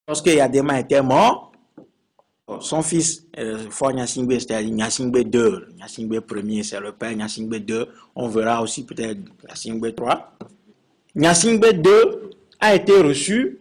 Lorsque Yadema était mort, son fils, Faure Gnassingbé, c'est-à-dire Gnassingbé II, Gnassingbé Ier, c'est le père Gnassingbé II, on verra aussi peut-être Gnassingbé III. Gnassingbé II a été reçu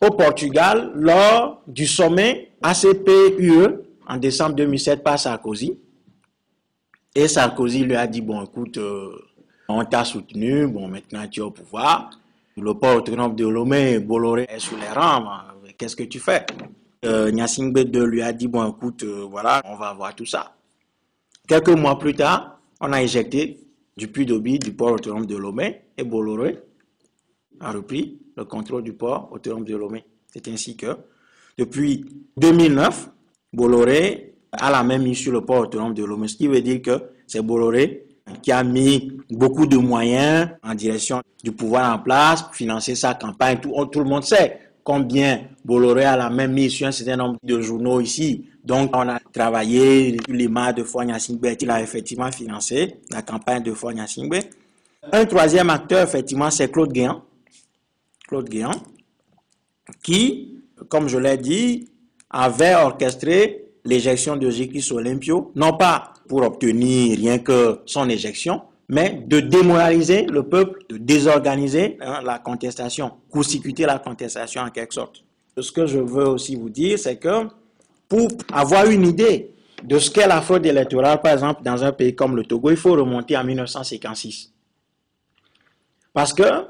au Portugal lors du sommet ACP-UE en décembre 2007 par Sarkozy. Et Sarkozy lui a dit, bon écoute, on t'a soutenu, bon maintenant tu es au pouvoir, le port autonome de Lomé, Bolloré est sous les rangs, qu'est-ce que tu fais? Gnassingbé II lui a dit, bon écoute, voilà, on va voir tout ça. Quelques mois plus tard, on a éjecté du Puy-de-Dôme du port autonome de Lomé et Bolloré a repris le contrôle du port autonome de Lomé. C'est ainsi que, depuis 2009, Bolloré a la même mise sur le port autonome de Lomé, ce qui veut dire que c'est Bolloré qui a mis beaucoup de moyens en direction du pouvoir en place pour financer sa campagne. Tout le monde sait combien Bolloré a la même mise sur un certain nombre de journaux ici. Donc, on a travaillé l'image de Faure Gnassingbé. Il a effectivement financé la campagne de Faure Gnassingbé. Un troisième acteur, effectivement, c'est Claude Guéant. Claude Guéant, qui, comme je l'ai dit, avait orchestré l'éjection de Jacques Olympio, non pas pour obtenir rien que son éjection, mais de démoraliser le peuple, de désorganiser la contestation, court-circuiter la contestation en quelque sorte. Ce que je veux aussi vous dire, c'est que pour avoir une idée de ce qu'est la fraude électorale, par exemple, dans un pays comme le Togo, il faut remonter en 1956. Parce que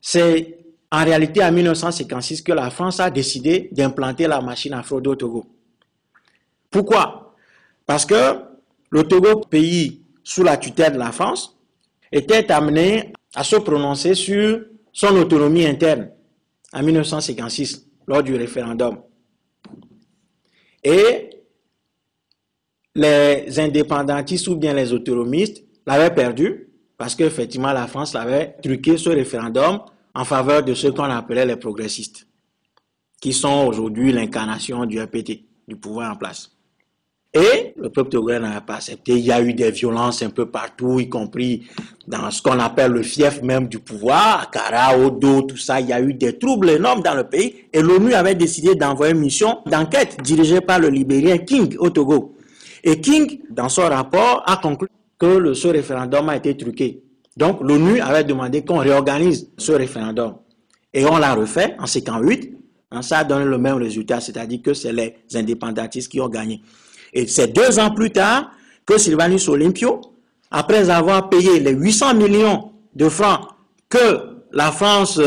c'est en réalité en 1956 que la France a décidé d'implanter la machine à fraude au Togo. Pourquoi? Parce que le Togo, pays sous la tutelle de la France, était amené à se prononcer sur son autonomie interne en 1956, lors du référendum. Et les indépendantistes ou bien les autonomistes l'avaient perdu parce qu'effectivement la France avait truqué ce référendum en faveur de ceux qu'on appelait les progressistes, qui sont aujourd'hui l'incarnation du RPT, du pouvoir en place. Et le peuple togolais n'avait pas accepté. Il y a eu des violences un peu partout, y compris dans ce qu'on appelle le fief même du pouvoir, à Kara, Odo, tout ça. Il y a eu des troubles énormes dans le pays. Et l'ONU avait décidé d'envoyer une mission d'enquête dirigée par le Libérien King au Togo. Et King, dans son rapport, a conclu que ce référendum a été truqué. Donc l'ONU avait demandé qu'on réorganise ce référendum. Et on l'a refait en 58. Ça a donné le même résultat, c'est-à-dire que c'est les indépendantistes qui ont gagné. Et c'est 2 ans plus tard que Sylvanus Olympio, après avoir payé les 800 millions de francs que la France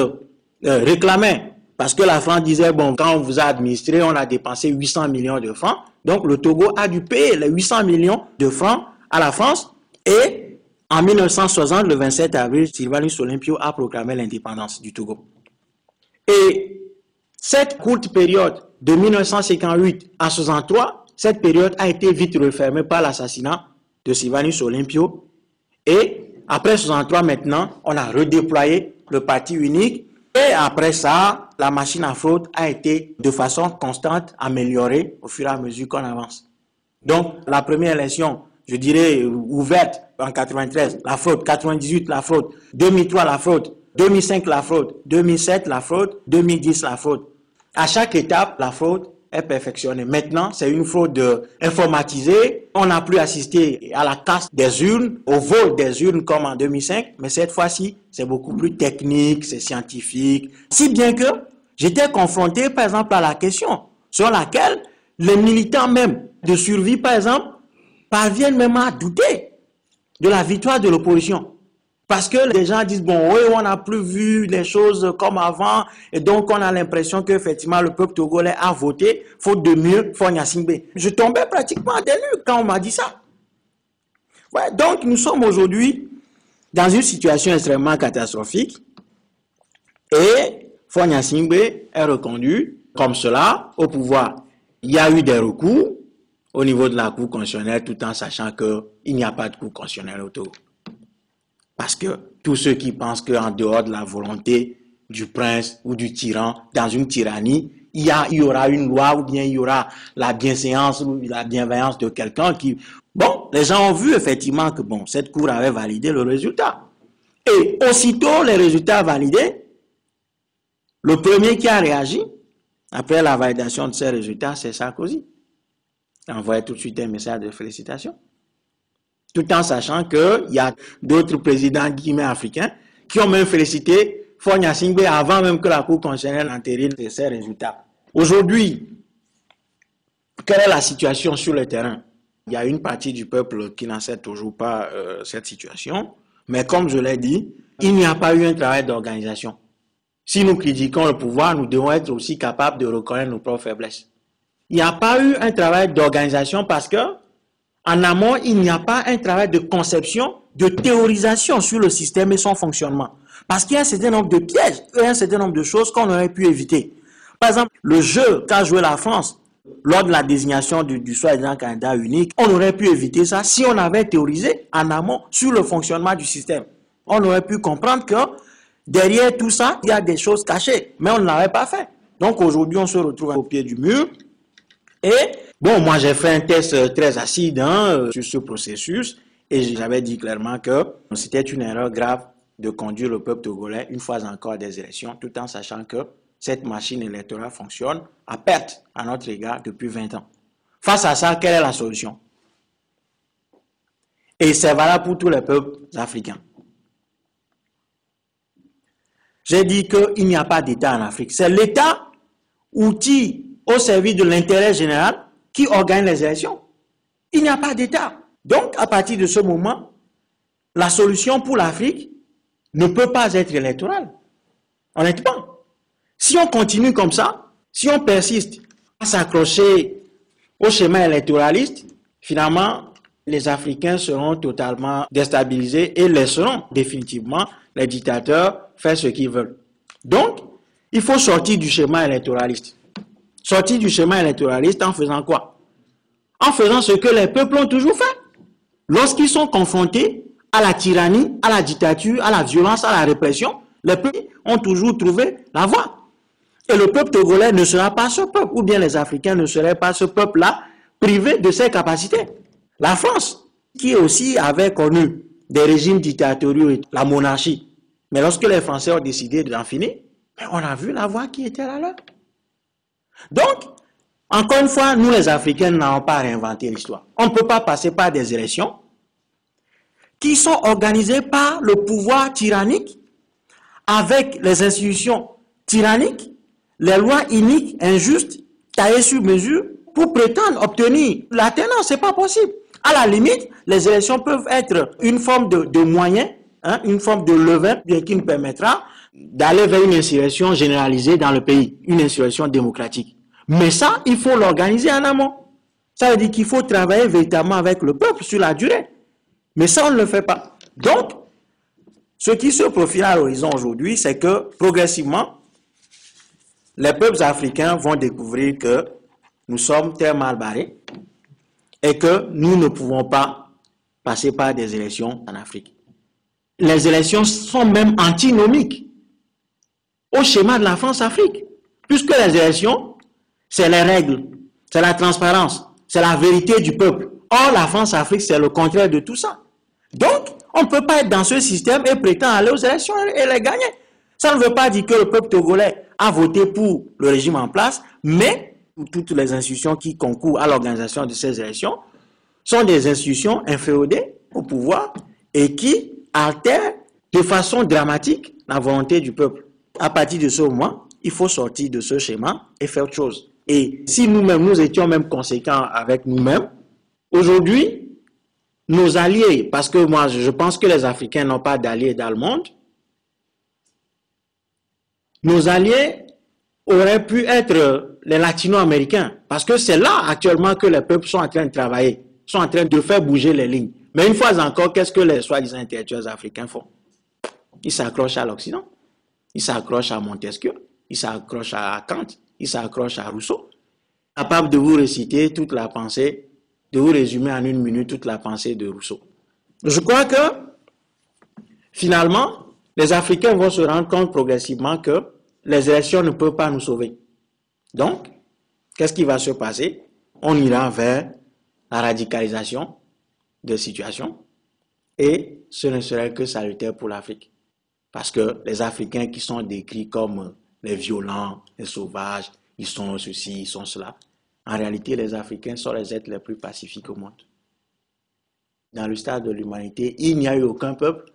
réclamait, parce que la France disait, bon, quand on vous a administré, on a dépensé 800 millions de francs, donc le Togo a dû payer les 800 millions de francs à la France, et en 1960, le 27 avril, Sylvanus Olympio a proclamé l'indépendance du Togo. Et cette courte période de 1958 à 63, cette période a été vite refermée par l'assassinat de Sylvanus Olympio. Et après 63, maintenant, on a redéployé le parti unique. Et après ça, la machine à fraude a été de façon constante améliorée au fur et à mesure qu'on avance. Donc, la première élection, je dirais, ouverte en 93, la fraude. 98, la fraude. 2003, la fraude. 2005, la fraude. 2007, la fraude. 2010, la fraude. À chaque étape, la fraude est perfectionnée. Maintenant, c'est une fraude informatisée. On n'a plus assisté à la casse des urnes, au vol des urnes comme en 2005, mais cette fois-ci, c'est beaucoup plus technique, c'est scientifique. Si bien que j'étais confronté, par exemple, à la question sur laquelle les militants même de survie, par exemple, parviennent même à douter de la victoire de l'opposition. Parce que les gens disent, bon, oui, on n'a plus vu les choses comme avant, et donc on a l'impression qu'effectivement le peuple togolais a voté, faute de mieux, Faure Gnassingbé. Je tombais pratiquement des nues quand on m'a dit ça. Ouais, donc nous sommes aujourd'hui dans une situation extrêmement catastrophique, et Faure Gnassingbé est reconduit comme cela au pouvoir. Il y a eu des recours au niveau de la Cour constitutionnelle, tout en sachant qu'il n'y a pas de Cour constitutionnelle au Togo. Parce que tous ceux qui pensent qu'en dehors de la volonté du prince ou du tyran, dans une tyrannie, il y aura une loi ou bien il y aura la bienséance ou la bienveillance de quelqu'un qui... Bon, les gens ont vu effectivement que bon, cette cour avait validé le résultat. Et aussitôt les résultats validés, le premier qui a réagi, Après la validation de ces résultats, c'est Sarkozy. Il envoyait tout de suite un message de félicitations. Tout en sachant qu'il y a d'autres présidents guillemets africains qui ont même félicité Faure Gnassingbé avant même que la Cour constitutionnelle n'entérine ces résultats. Aujourd'hui, quelle est la situation sur le terrain? Il y a une partie du peuple qui n'accepte toujours pas cette situation, mais comme je l'ai dit, il n'y a pas eu un travail d'organisation. Si nous critiquons le pouvoir, nous devons être aussi capables de reconnaître nos propres faiblesses. Il n'y a pas eu un travail d'organisation parce que, en amont, il n'y a pas un travail de conception, de théorisation sur le système et son fonctionnement. Parce qu'il y a un certain nombre de pièges, et un certain nombre de choses qu'on aurait pu éviter. Par exemple, le jeu qu'a joué la France lors de la désignation du soi-disant candidat unique, on aurait pu éviter ça si on avait théorisé en amont sur le fonctionnement du système. On aurait pu comprendre que derrière tout ça, il y a des choses cachées, mais on ne l'avait pas fait. Donc aujourd'hui, on se retrouve au pied du mur. Et bon, moi j'ai fait un test très acide sur ce processus et j'avais dit clairement que c'était une erreur grave de conduire le peuple togolais une fois encore à des élections, tout en sachant que cette machine électorale fonctionne à perte à notre égard depuis 20 ans. Face à ça, quelle est la solution? Et c'est valable pour tous les peuples africains. J'ai dit qu'il n'y a pas d'État en Afrique. C'est l'État, outil au service de l'intérêt général, qui organise les élections. Il n'y a pas d'État. Donc, à partir de ce moment, la solution pour l'Afrique ne peut pas être électorale. Honnêtement. Si on continue comme ça, si on persiste à s'accrocher au schéma électoraliste, finalement, les Africains seront totalement déstabilisés et laisseront définitivement les dictateurs faire ce qu'ils veulent. Donc, il faut sortir du schéma électoraliste. Sortir du schéma électoraliste en faisant quoi? En faisant ce que les peuples ont toujours fait. Lorsqu'ils sont confrontés à la tyrannie, à la dictature, à la violence, à la répression, les peuples ont toujours trouvé la voie. Et le peuple togolais ne sera pas ce peuple, ou bien les Africains ne seraient pas ce peuple-là, privé de ses capacités. La France, qui aussi avait connu des régimes dictatoriaux, la monarchie, mais lorsque les Français ont décidé d'en finir, on a vu la voie qui était la leur. Donc, encore une fois, nous les Africains n'avons pas réinventé l'histoire. On ne peut pas passer par des élections qui sont organisées par le pouvoir tyrannique, avec les institutions tyranniques, les lois iniques, injustes, taillées sur mesure, pour prétendre obtenir l'alternance. Ce n'est pas possible. À la limite, les élections peuvent être une forme de moyen, une forme de levain, bien qui nous permettra d'aller vers une insurrection généralisée dans le pays, une insurrection démocratique. Mais ça, il faut l'organiser en amont. Ça veut dire qu'il faut travailler véritablement avec le peuple sur la durée. Mais ça, on ne le fait pas. Donc, ce qui se profile à l'horizon aujourd'hui, c'est que progressivement, les peuples africains vont découvrir que nous sommes très mal barrés et que nous ne pouvons pas passer par des élections en Afrique. Les élections sont même antinomiques au schéma de la France-Afrique, puisque les élections, c'est les règles, c'est la transparence, c'est la vérité du peuple. Or, la France-Afrique, c'est le contraire de tout ça. Donc, on ne peut pas être dans ce système et prétendre aller aux élections et les gagner. Ça ne veut pas dire que le peuple togolais a voté pour le régime en place, mais toutes les institutions qui concourent à l'organisation de ces élections sont des institutions inféodées au pouvoir et qui altèrent de façon dramatique la volonté du peuple. À partir de ce moment, il faut sortir de ce schéma et faire autre chose. Et si nous-mêmes, nous étions même conséquents avec nous-mêmes, aujourd'hui, nos alliés, parce que moi, je pense que les Africains n'ont pas d'alliés dans le monde, nos alliés auraient pu être les latino-américains, parce que c'est là actuellement que les peuples sont en train de travailler, sont en train de faire bouger les lignes. Mais une fois encore, qu'est-ce que les soi-disant intellectuels africains font? Ils s'accrochent à l'Occident, ils s'accrochent à Montesquieu, ils s'accrochent à Kant, ils s'accrochent à Rousseau, capables de vous réciter toute la pensée, de vous résumer en une minute toute la pensée de Rousseau. Je crois que, finalement, les Africains vont se rendre compte progressivement que les élections ne peuvent pas nous sauver. Donc, qu'est-ce qui va se passer? On ira vers la radicalisation de situation et ce ne serait que salutaire pour l'Afrique. Parce que les Africains qui sont décrits comme les violents, les sauvages, ils sont ceci, ils sont cela. En réalité, les Africains sont les êtres les plus pacifiques au monde. Dans le stade de l'humanité, il n'y a eu aucun peuple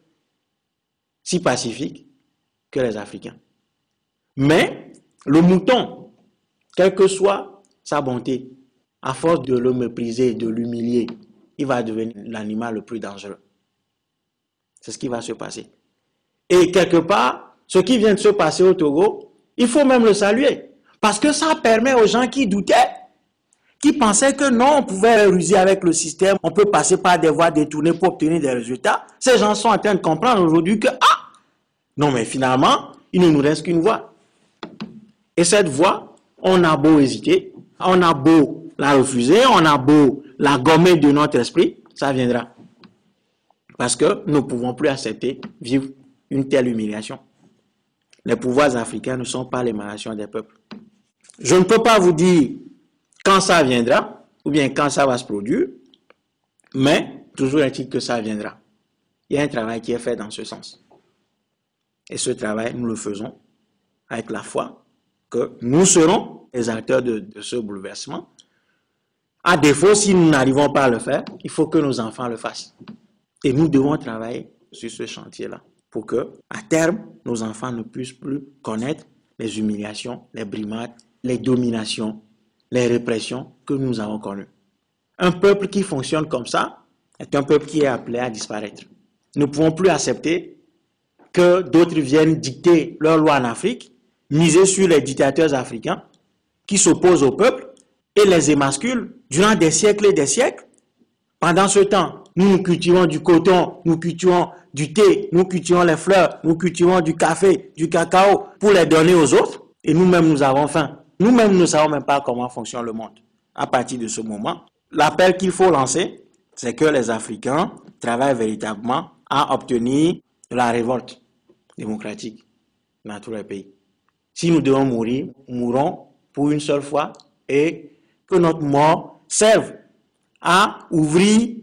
si pacifique que les Africains. Mais le mouton, quelle que soit sa bonté, à force de le mépriser, de l'humilier, il va devenir l'animal le plus dangereux. C'est ce qui va se passer. Et quelque part, ce qui vient de se passer au Togo, il faut même le saluer. Parce que ça permet aux gens qui doutaient, qui pensaient que non, on pouvait ruser avec le système, on peut passer par des voies détournées pour obtenir des résultats. Ces gens sont en train de comprendre aujourd'hui que, non mais finalement, il ne nous reste qu'une voie. Et cette voie, on a beau hésiter, on a beau la refuser, on a beau la gommer de notre esprit, ça viendra. Parce que nous ne pouvons plus accepter vivre une telle humiliation. Les pouvoirs africains ne sont pas l'émanation des peuples. Je ne peux pas vous dire quand ça viendra, ou bien quand ça va se produire, mais toujours est-il que ça viendra. Il y a un travail qui est fait dans ce sens. Et ce travail, nous le faisons avec la foi que nous serons les acteurs de ce bouleversement. À défaut, si nous n'arrivons pas à le faire, il faut que nos enfants le fassent. Et nous devons travailler sur ce chantier-là pour que, à terme, nos enfants ne puissent plus connaître les humiliations, les brimades, les dominations, les répressions que nous avons connues. Un peuple qui fonctionne comme ça est un peuple qui est appelé à disparaître. Nous ne pouvons plus accepter que d'autres viennent dicter leurs lois en Afrique, miser sur les dictateurs africains qui s'opposent au peuple et les émasculent durant des siècles et des siècles. Pendant ce temps, nous cultivons du coton, nous cultivons du thé, nous cultivons les fleurs, nous cultivons du café, du cacao pour les donner aux autres. Et nous-mêmes, nous avons faim. Nous-mêmes, nous ne savons même pas comment fonctionne le monde. À partir de ce moment, l'appel qu'il faut lancer, c'est que les Africains travaillent véritablement à obtenir la révolte démocratique dans tous les pays. Si nous devons mourir, mourons pour une seule fois et que notre mort serve à ouvrir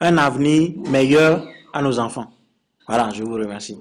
un avenir meilleur à nos enfants. Voilà, je vous remercie.